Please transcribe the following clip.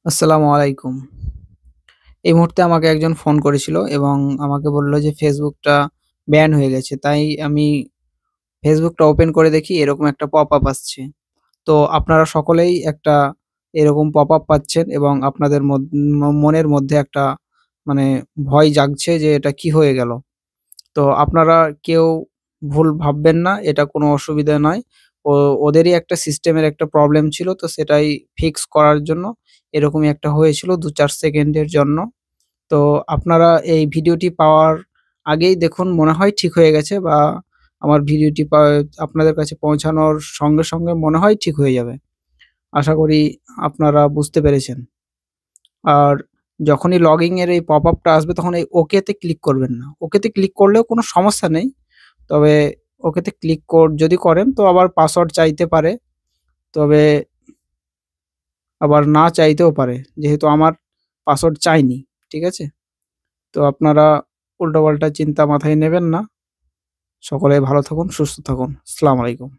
আসসালামু আলাইকুম। এই মুহূর্তে আমাকে একজন ফোন করেছিল এবং আমাকে বলল যে ফেসবুকটা ব্যান হয়ে গেছে। তাই আমি ফেসবুকটা ওপেন করে দেখি এরকম একটা পপআপ আসছে। তো আপনারা সকলেই একটা এরকম পপআপ পাচ্ছেন এবং আপনাদের মনের মধ্যে একটা মানে ভয় জাগছে যে এটা কি হয়ে গেল? তো আপনারা কেউ ভুল ভাববেন না, এটা কোনো অসুবিধা নয়। ও ওদেরই একটা সিস্টেমের একটা প্রবলেম ছিল। তো সেটাই ফিক্স করার জন্য এরকমই একটা হয়েছিল ২-৪ সেকেন্ডের জন্য। তো আপনারা এই ভিডিওটি পাওয়ার আগেই দেখুন মনে হয় ঠিক হয়ে গেছে বা আমার ভিডিওটি আপনাদের কাছে পৌঁছানোর সঙ্গে মনে হয় ঠিক হয়ে যাবে। আশা করি আপনারা বুঝতে পেরেছেন। আর যখনই লগইন এর এই পপআপটা আসবে তখন এই ওকে তে ক্লিক করবেন না। ওকে তে ক্লিক করলেও কোনো সমস্যা নেই। তবে ওকে তে ক্লিক যদি করেন তো আবার পাসওয়ার্ড চাইতে পারে। তবে আবার না চাইতেও পারে। যেহেতু আমার পাসওয়ার্ড চায়নি। ঠিক আছে? তো আপনারা উল্টাপাল্টা চিন্তা মাথায় নেবেন না। সকলে ভালো থাকুন, সুস্থ থাকুন। আসসালামু আলাইকুম।